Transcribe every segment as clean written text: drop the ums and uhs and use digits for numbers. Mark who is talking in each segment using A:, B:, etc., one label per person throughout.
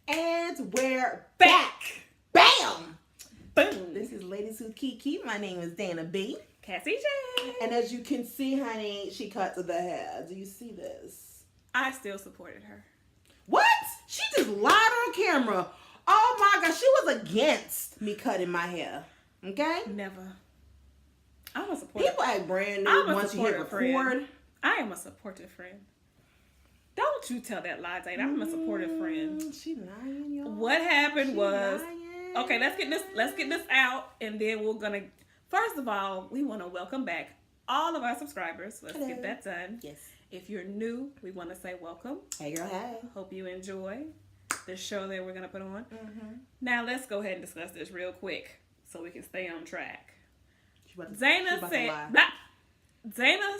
A: And we're back. Bam!
B: Boom.
A: This is Ladieswhokeke. My name is Dana B.
B: Cassie J.
A: And as you can see, honey, she cut to the hair. Do you see this?
B: I still supported her.
A: What? She just lied on camera. Oh my gosh, she was against me cutting my hair. Okay?
B: Never. I'm a supportive.
A: People act brand new once you hit record.
B: I am a supportive friend. Don't you tell that lie, Dana. I'm a supportive friend.
A: She lying, y'all.
B: What happened was
A: lying.
B: okay. Let's get this out, and then we're gonna. First of all, we want to welcome back all of our subscribers. Let's
A: Hello.
B: get that done.
A: Yes.
B: If you're new, we want to say welcome.
A: Hey, girl. Hey.
B: Hope you enjoy the show that we're gonna put on.
A: Mm-hmm.
B: Now let's go ahead and discuss this real quick so we can stay on track.
A: Zayna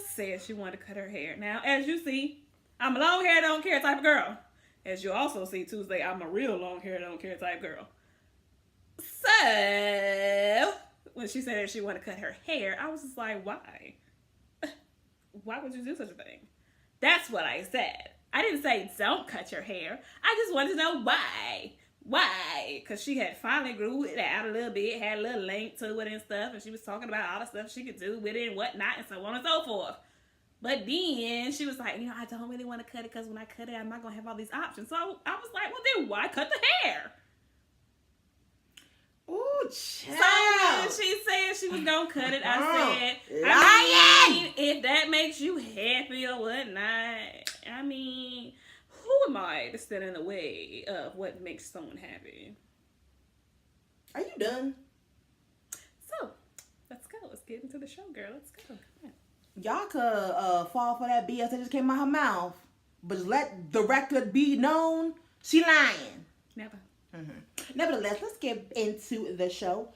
B: said she wanted to cut her hair. Now, as you see, I'm a long hair, don't care type of girl. As you also see Tuesday, I'm a real long hair, don't care type girl. So, when she said she wanted to cut her hair, I was just like, why? Why would you do such a thing? That's what I said. I didn't say don't cut your hair. I just wanted to know why. Why? Because she had finally grew it out a little bit, had a little length to it and stuff, and she was talking about all the stuff she could do with it and whatnot and so on and so forth. But then she was like, I don't really want to cut it because when I cut it, I'm not going to have all these options. So I was like, well, then why cut the hair?
A: Ooh, child.
B: So when she said she was going to cut it, I said,
A: lying.
B: If that makes you happy or whatnot, who am I to stand in the way of what makes someone happy?
A: Are you done?
B: So, let's go. Let's get into the show, girl. Let's go. Come on.
A: Y'all could fall for that BS that just came out her mouth. But let the record be known, she lying.
B: Never.
A: Mm-hmm. Nevertheless, let's get into the show.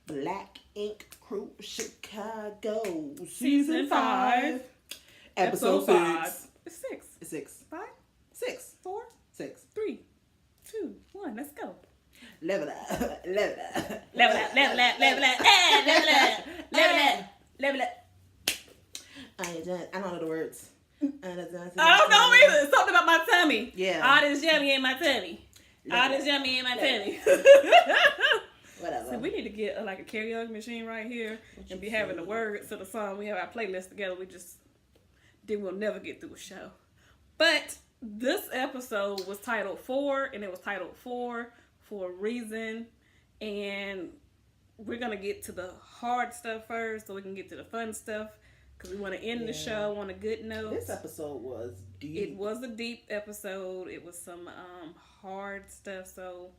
A: Black Ink Crew Chicago. Season 5. Episode 6.
B: It's 6.
A: 6.
B: 5.
A: 6.
B: 4.
A: 6.
B: 3. 2. 1. Let's go.
A: Level up. Level up.
B: Level up. Level up. Level up. Level up. Level up. Level up.
A: I don't know the words.
B: I don't know either. It's something about my tummy.
A: Yeah.
B: All this yummy in my tummy. All this yummy in my tummy.
A: Whatever.
B: So we need to get a karaoke machine right here and be having the words to the song. We have our playlist together. We'll never get through a show. But this episode was titled PHOR, and it was titled PHOR for a reason. And we're going to get to the hard stuff first so we can get to the fun stuff. Because we want to end the show on a good note.
A: This episode was deep.
B: It was a deep episode. It was some hard stuff. So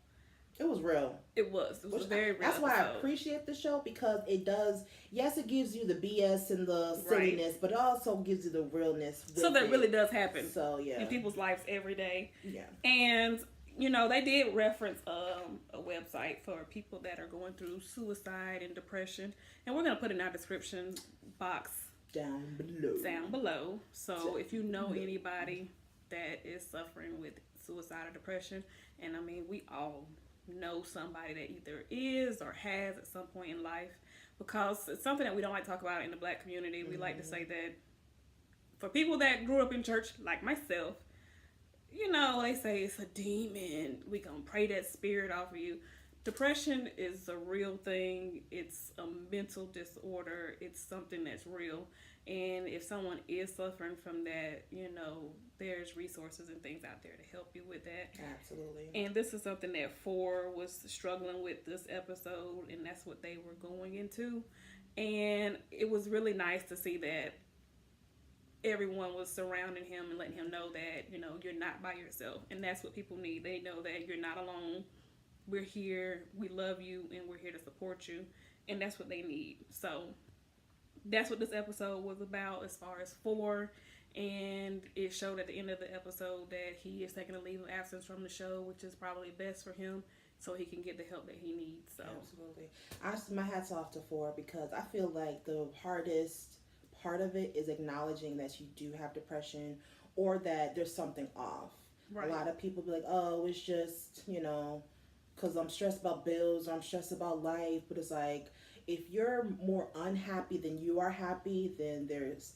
A: it was real.
B: It was very real.
A: That's why I appreciate the show, because it does. Yes, it gives you the BS and the silliness, but it also gives you the realness.
B: So that really does happen.
A: So yeah,
B: in people's lives every day.
A: Yeah,
B: and they did reference a website for people that are going through suicide and depression, and we're gonna put it in our description box. Down below. So if you know anybody that is suffering with suicide or depression, and we all know somebody that either is or has at some point in life, because it's something that we don't like to talk about in the Black community. We like to say that for people that grew up in church, like myself, they say it's a demon. We gonna pray that spirit off of you. Depression is a real thing. It's a mental disorder. It's something that's real. And if someone is suffering from that, there's resources and things out there to help you with that.
A: Absolutely.
B: And this is something that PHOR was struggling with this episode, and that's what they were going into. And it was really nice to see that everyone was surrounding him and letting him know that, you're not by yourself. And that's what people need. They know that you're not alone. We're here, we love you, and we're here to support you. And that's what they need. So that's what this episode was about as far as PHOR. And it showed at the end of the episode that he is taking a leave of absence from the show, which is probably best for him, so he can get the help that he needs. So
A: absolutely. My hat's off to PHOR, because I feel like the hardest part of it is acknowledging that you do have depression or that there's something off. Right. A lot of people be like, oh, it's just, because I'm stressed about bills, or I'm stressed about life. But it's like, if you're more unhappy than you are happy, then there's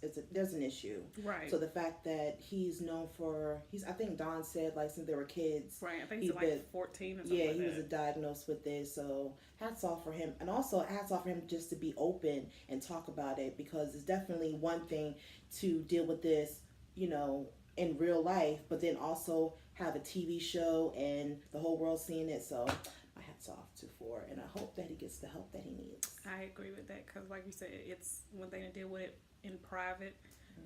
A: an issue.
B: Right.
A: So the fact that he's known for I think Don said like since they were kids.
B: Right. I think he's like 14 or something.
A: Yeah, he was diagnosed with this. So hats off for him, and also hats off for him just to be open and talk about it, because it's definitely one thing to deal with this, in real life, but then also have a TV show and the whole world seeing it. So my hats off to PHOR, and I hope that he gets the help that he needs.
B: I agree with that, because like you said, it's one thing to deal with it in private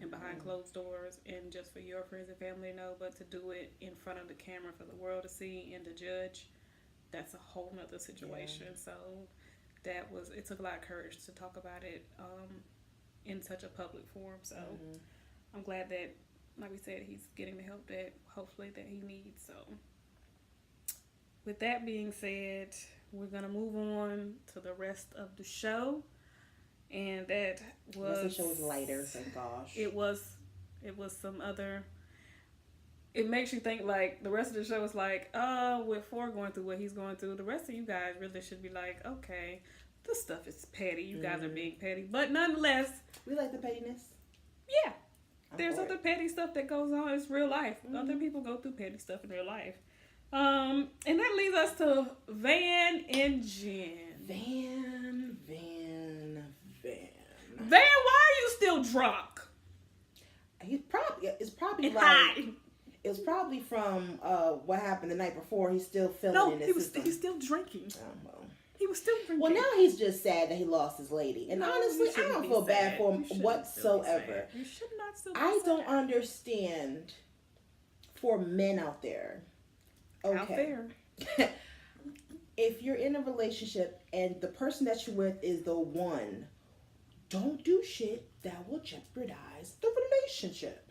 B: and behind closed doors and just for your friends and family to know, but to do it in front of the camera for the world to see and to judge, that's a whole nother situation. Yeah. So it took a lot of courage to talk about it in such a public forum. So I'm glad that, like we said, he's getting the help that hopefully that he needs. So with that being said, we're going to move on to the rest of the show. And that was...
A: The show was lighter, thank gosh.
B: It was some other... It makes you think, like, the rest of the show is like, with PHOR going through what he's going through, the rest of you guys really should be like, okay, this stuff is petty. You guys are being petty. But nonetheless...
A: We like the pettiness.
B: Yeah. There's other petty stuff that goes on. It's real life. Other people go through petty stuff in real life. And that leads us to Van and Jen.
A: Van.
B: Van, why are you still drunk?
A: It's probably
B: and
A: like
B: high.
A: It was probably from what happened the night before. He's still feeling it.
B: He's still drinking.
A: Well.
B: He was still drinking.
A: Well, now he's just sad that he lost his lady. And honestly, I don't feel bad for him whatsoever.
B: You should not still be
A: I
B: sad.
A: don't understand for men out there. Okay.
B: Out there.
A: If you're in a relationship and the person that you're with is the one, don't do shit that will jeopardize the relationship.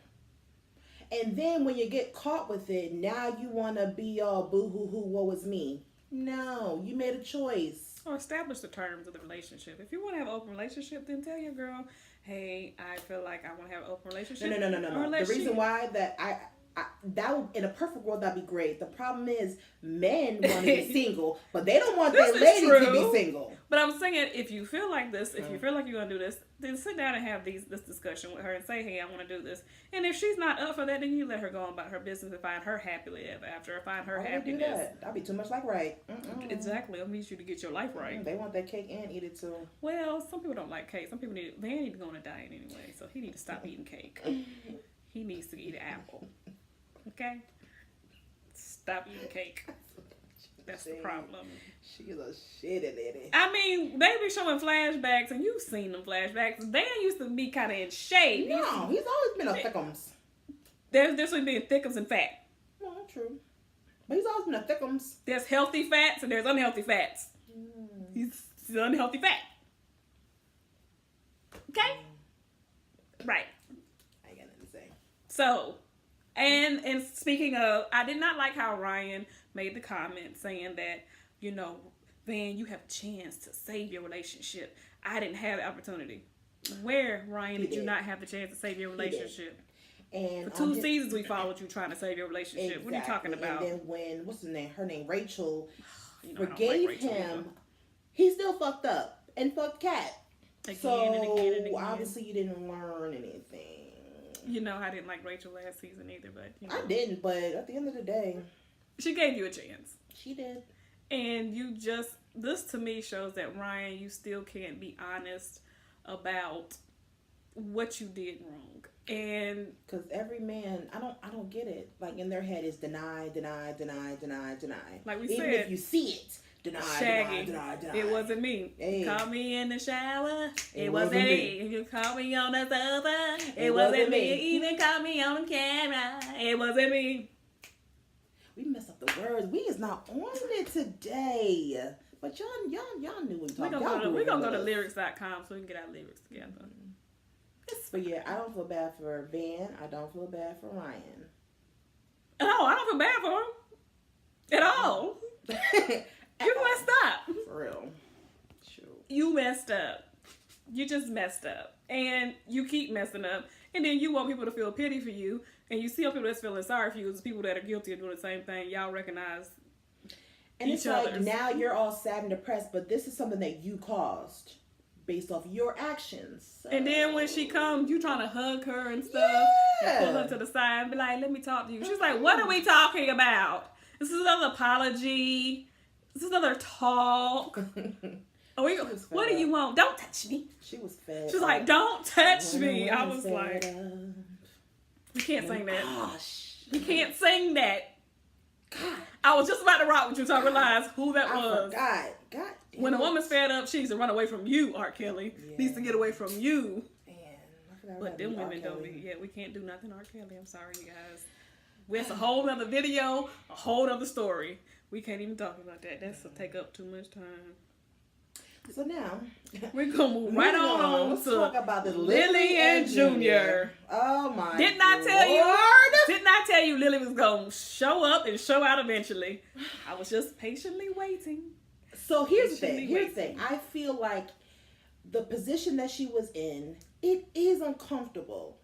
A: And then when you get caught with it, now you want to be all boo-hoo-hoo, woe is me. No, you made a choice.
B: Or establish the terms of the relationship. If you want to have an open relationship, then tell your girl, hey, I feel like I want to have an open relationship.
A: No. The reason why that that would, in a perfect world, that'd be great. The problem is men want to be single, but they don't want their lady to be single.
B: But I'm saying, if you feel like this, if you feel like you're going to do this, then sit down and have this discussion with her and say, hey, I want to do this. And if she's not up for that, then you let her go on about her business and find her happily ever after, or find her happiness.
A: Do that? That'd be too much like right.
B: Exactly. It needs you to get your life right.
A: They want that cake and eat it too. Well,
B: some people don't like cake. Some people need to go on a diet anyway, so he needs to stop eating cake. He needs to eat an apple. Okay? Stop eating cake. That's the problem.
A: She's a shitty lady.
B: I mean, they be showing flashbacks, and you've seen them flashbacks. Dan used to be kind of in shape.
A: No, he's always been a thickums.
B: There's difference between thickums and fat.
A: No, true. But he's always been a thickums.
B: There's healthy fats and there's unhealthy fats. He's unhealthy fat. Okay? Right.
A: I ain't got nothing to say.
B: So, and speaking of, I did not like how Ryan made the comment saying that, Van, you have a chance to save your relationship. I didn't have the opportunity. Where, Ryan, did you not have the chance to save your relationship? And for 2 seasons we followed you trying to save your relationship. Exactly. What are you talking about?
A: And then when, what's her name, Rachel, forgave him, he still fucked up and fucked Kat. Again. Obviously you didn't learn anything.
B: I didn't like Rachel last season either, but
A: I didn't, but at the end of the day,
B: she gave you a chance.
A: She did.
B: And this to me shows that, Ryan, you still can't be honest about what you did wrong. And
A: because every man, I don't get it. Like in their head is deny.
B: Like we
A: even
B: said,
A: if you see it, deny.
B: It wasn't me.
A: Hey.
B: You called me in the shower. It wasn't me. You called me on the sofa. It wasn't me. You even called me on camera. It wasn't me.
A: We messed up the words. We is not on it today. But y'all knew what we talking about.
B: We're going to go to lyrics.com so we can get our lyrics together.
A: But yeah, I don't feel bad for Van. I don't feel bad for Ryan.
B: No, I don't feel bad for him. At all. You messed up.
A: For real. Sure.
B: You messed up. You just messed up. And you keep messing up. And then you want people to feel pity for you. And you see people that's feeling sorry for you as people that are guilty of doing the same thing. Y'all recognize
A: and it's like now you're all sad and depressed, but this is something that you caused. based off your actions. So.
B: And then when she comes, you trying to hug her and stuff, and pull her to the side and be like, let me talk to you. She's like, what are we talking about? This is another apology. This is another talk. What do you want? Don't touch me.
A: She was fed.
B: She's like, don't touch me. I was like, you can't sing that.
A: Gosh.
B: You can't sing that. God. I was just about to rock with you until I realized who that was.
A: God.
B: When a woman's fed up, she needs to run away from you, R. Kelly.
A: Yeah.
B: Needs to get away from you.
A: Man, I forgot
B: But them women
A: R.
B: don't be. Yeah, we can't do nothing, R. Kelly. I'm sorry, you guys. That's a whole other video, a whole other story. We can't even talk about that. That's take up too much time.
A: So now
B: we're gonna move right on
A: Let's
B: to
A: talk about this
B: Lily and Junior.
A: Oh my!
B: Didn't I tell you Lily was gonna show up and show out eventually? I was just patiently waiting.
A: So here's the thing. I feel like the position that she was in, it is uncomfortable.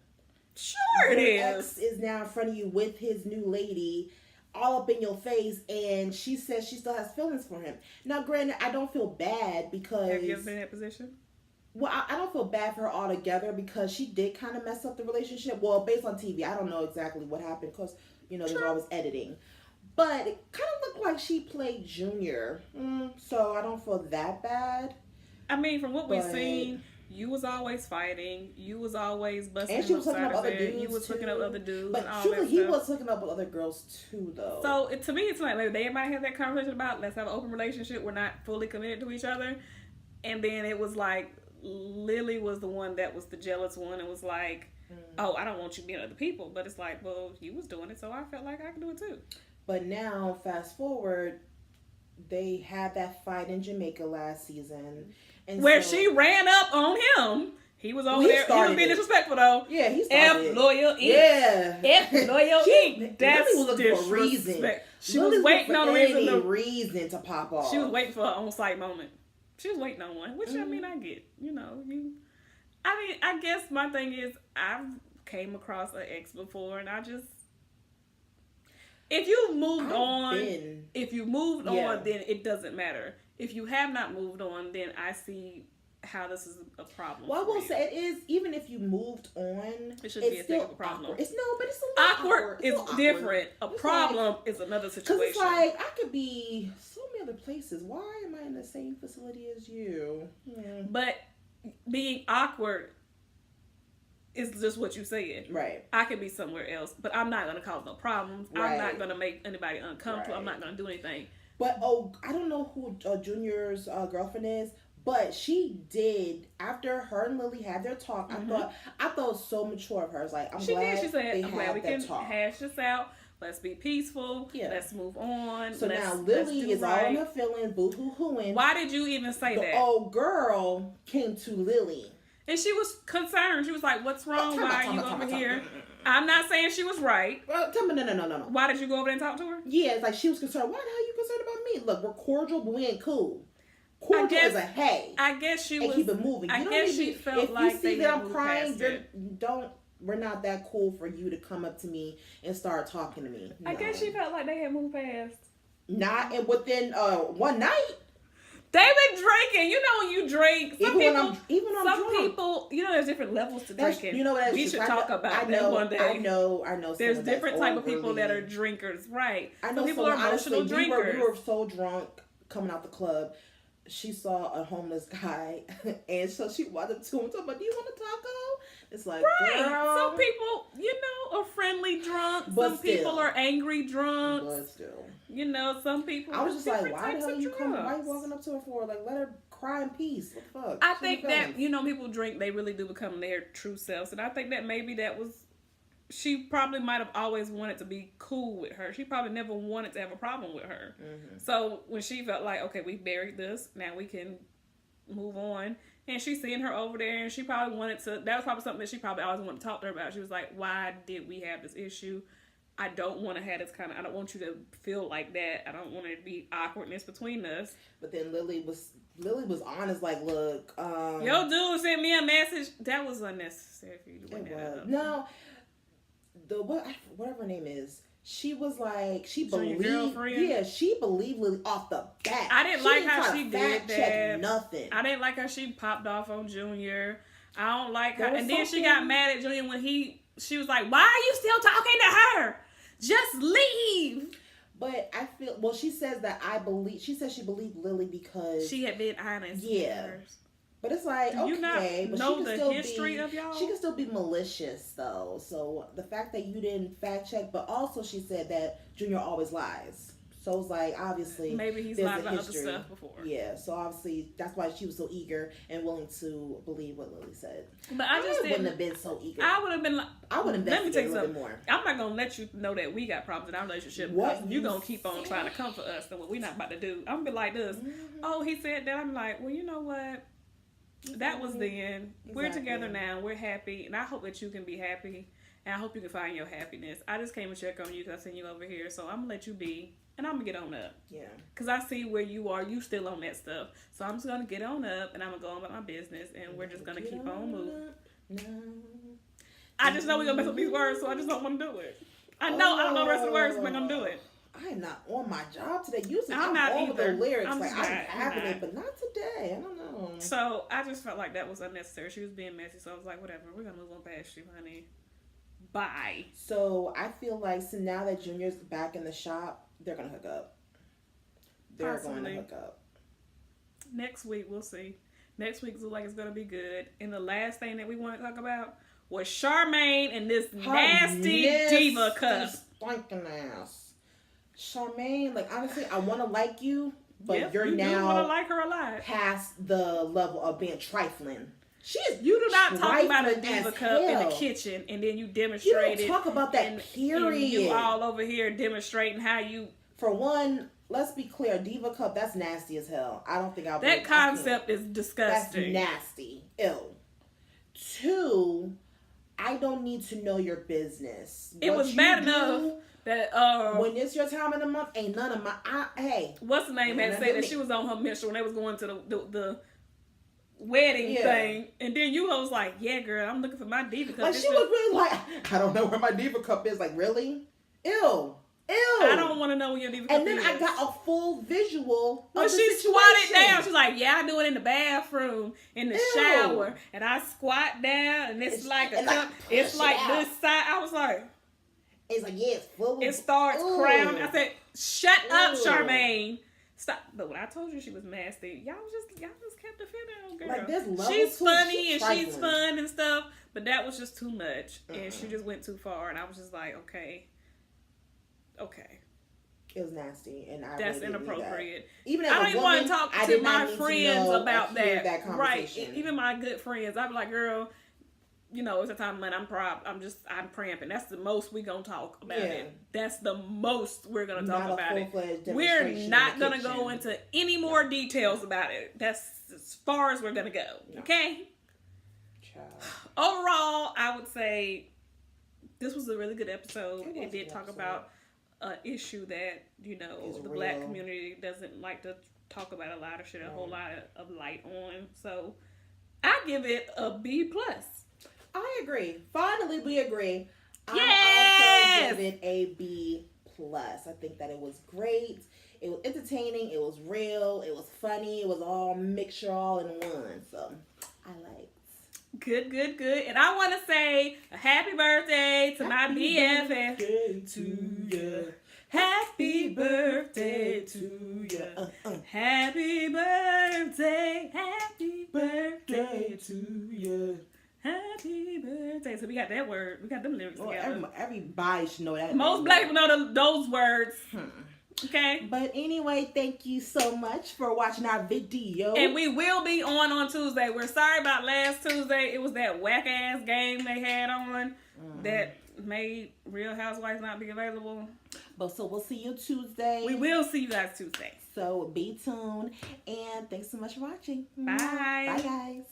B: Sure, it is.
A: Ex is now in front of you with his new lady, all up in your face, and she says she still has feelings for him. Now, granted, I don't feel bad because...
B: Have you ever been in that position?
A: Well, I don't feel bad for her altogether because she did kind of mess up the relationship. Well, based on TV, I don't know exactly what happened because, there's always editing. But it kind of looked like she played Junior. So I don't feel that bad.
B: I mean, from what we've seen... You was always fighting. You was always busting.
A: And she was hooking up other dudes.
B: You was hooking up other dudes.
A: But he was hooking up with other girls too, though.
B: So to me, it's like they might have that conversation about let's have an open relationship. We're not fully committed to each other. And then it was like Lily was the one that was the jealous one. It was like, oh, I don't want you being other people. But it's like, well, you was doing it, so I felt like I could do it too.
A: But now, fast forward, they had that fight in Jamaica last season. And
B: where she ran up on him. He was over there. He was being disrespectful though.
A: Yeah, he started
B: F loyal ink.
A: Yeah.
B: F loyal ink. That's
A: was looking for a reason.
B: She was waiting on a
A: reason to pop off.
B: She was waiting for an on-site moment. She was waiting on one, which I mean, I get. I guess my thing is I've came across an ex before, and I just. If you moved on, then it doesn't matter. If you have not moved on, then I see how this is a problem.
A: Well, I will say it is, even if you moved on,
B: it shouldn't be a thing of a problem.
A: Awkward. It's a little awkward.
B: It's different. A problem is another situation.
A: Because it's like, I could be so many other places. Why am I in the same facility as you?
B: But being awkward is just what you said.
A: Right.
B: I could be somewhere else, but I'm not going to cause no problems. Right. I'm not going to make anybody uncomfortable. Right. I'm not going to do anything.
A: But, I don't know who Junior's girlfriend is, but she did, after her and Lily had their talk, I thought it was so mature of her. It's like,
B: she said, I'm glad we can hash this out. Let's be peaceful. Yeah. Let's move on.
A: So now Lily is all in her feelings, boo-hoo-hooing.
B: Why did you even say that?
A: The old girl came to Lily.
B: And she was concerned. She was like, what's wrong? Why are you over here? I'm not saying she was right.
A: Well, tell me, no.
B: Why did you go over there and talk to her?
A: Yeah, it's like she was concerned. Why the hell are you concerned about me? Look, we're cordial, but we ain't cool. Cordial is a hey.
B: I guess she was.
A: And keep it moving.
B: I guess she felt like
A: if you see that I'm crying, we're not that cool for you to come up to me and start talking to me. No.
B: I guess she felt like they had moved past.
A: Not and within one night.
B: They've been drinking. You know when you drink. Some people, there's different levels to drinking. We should talk about that one day.
A: I know.
B: There's different type of people that are drinkers, right?
A: I know.
B: Some people are emotional drinkers.
A: We were so drunk coming out the club. She saw a homeless guy, and so she walked up to him and told him, "Do you want a taco?" It's like, girl.
B: Some people, are friendly drunk. Some people are angry drunks.
A: But still.
B: Some people.
A: I was just like, why the hell are you coming? Why are you walking up to her for? Like, let her cry in peace. What the fuck?
B: I think that, people drink, they really do become their true selves. And I think that maybe that was, she probably might have always wanted to be cool with her. She probably never wanted to have a problem with her. Mm-hmm. So when she felt like, okay, we buried this, now we can move on. And she's seeing her over there, and she probably wanted to, that was probably something that she probably always wanted to talk to her about. She was like, why did we have this issue? I don't want to have this I don't want you to feel like that. I don't want it to be awkwardness between us.
A: But then Lily was honest, like, look,
B: yo, dude sent me a message. That was unnecessary for you to bring that up.
A: No, whatever her name is, She was like, she believed, she believed Lily off the bat.
B: I didn't like how she did that.
A: Nothing.
B: I didn't like how she popped off on Junior. I don't like how, and then she got mad at Junior when she was like, "Why are you still talking to her? Just leave."
A: But I feel, well, she says that she says she believed Lily because
B: she had been honest.
A: Yeah. But it's like, okay,
B: you not
A: but
B: know
A: she can
B: the
A: still
B: history of y'all?
A: She can still be malicious, though. So the fact that you didn't fact check, but also she said that Junior always lies. So it's like, obviously,
B: maybe he's lied about other stuff before.
A: Yeah, so obviously that's why she was so eager and willing to believe what Lily said.
B: But I just
A: wouldn't have been so eager.
B: I would have been like,
A: I would have investigated a little bit more.
B: I'm not gonna let you know that we got problems in our relationship because you're gonna keep on trying to comfort us and what we're not about to do. I'm gonna be like this. Mm-hmm. Oh, he said that. I'm like, well, you know what? That was then. Exactly. We're together now. We're happy, and I hope that you can be happy, and I hope you can find your happiness. I just came to check on you because I seen you over here, so I'm gonna let you be, and I'm gonna get on up.
A: Yeah.
B: Because I see where you are. You still on that stuff, so I'm just gonna get on up, and I'm gonna go on about my business, and we're just gonna keep on moving. No. I just know we're gonna mess up these words, so I just don't want to do it. I know I don't know the rest of the words, but I'm gonna do it.
A: I am not on my job today. Usually
B: I'm not
A: over
B: either.
A: the lyrics.
B: I'm
A: like, I'm having it, but not today. I don't know.
B: So I just felt like that was unnecessary. She was being messy, so I was like, whatever. We're gonna move on past you, honey. Bye.
A: So I feel like now that Junior's back in the shop, they're gonna hook up. They're going to hook up.
B: Next week, we'll see. Next week looks like it's gonna be good. And the last thing that we want to talk about was Charmaine and this nasty diva cup.
A: Stinking ass. Charmaine, like, honestly, I want to like you, but you're
B: you
A: now
B: want to like her a lot
A: past the level of being trifling.
B: You do not talk about a diva cup in the kitchen, and then you demonstrate it.
A: You don't talk about that, period.
B: And you all over here demonstrating how you...
A: For one, let's be clear, diva cup, that's nasty as hell. I don't think I'll...
B: That concept is disgusting.
A: That's nasty. Ew. Two, I don't need to know your business.
B: It was bad enough that
A: when it's your time of the month, ain't none of my hey.
B: What's the name had said that she was on her menstrual when they was going to the wedding thing, and then you was like, yeah, girl, I'm looking for my diva cup.
A: Like she was really like, I don't know where my diva cup is. Like, really? Ew.
B: I don't want to know where your diva cup is.
A: And then I got a full visual.
B: When she squatted down, she's like, yeah, I do it in the bathroom, in the shower, and I squat down, and it's like a cup. It's like this side. I was like.
A: It's like, yeah, it's full.
B: It starts crowning. I said, shut up, Charmaine. Stop. But when I told you she was nasty, y'all just kept defending her, girl.
A: Like,
B: she's funny and she's fun and stuff, but that was just too much. And she just went too far. And I was just like, okay.
A: It was nasty, and
B: that's really inappropriate.
A: Even as
B: I don't even want to talk to my friends about
A: that
B: right? Even my good friends, I'd be like, girl, you know, it's a time when I'm cramping. That's the most we gonna talk about it. That's the most we're gonna talk about it. We're not gonna go into any more details about it. That's as far as we're gonna go. No. Okay. Overall, I would say this was a really good episode. It did talk about an issue that, you know, the Black community doesn't like to talk about a lot or shed a whole lot of light on. So I give it a B+.
A: I agree. Finally, we agree.
B: Yes!
A: I also give it a B+. I think that it was great. It was entertaining. It was real. It was funny. It was all mixture all in one. So I liked.
B: Good. And I want to say a happy birthday to my BFF.
A: To you.
B: Happy birthday to you. Happy birthday. Happy birthday to you. Happy birthday. So we got that word. We got them lyrics together.
A: Everybody should know that.
B: Most Black people know those words. Okay.
A: But anyway, thank you so much for watching our video.
B: And we will be on Tuesday. We're sorry about last Tuesday. It was that whack-ass game they had on that made Real Housewives not be available.
A: But so we'll see you Tuesday.
B: We will see you guys Tuesday.
A: So be tuned. And thanks so much for watching.
B: Bye.
A: Bye, guys.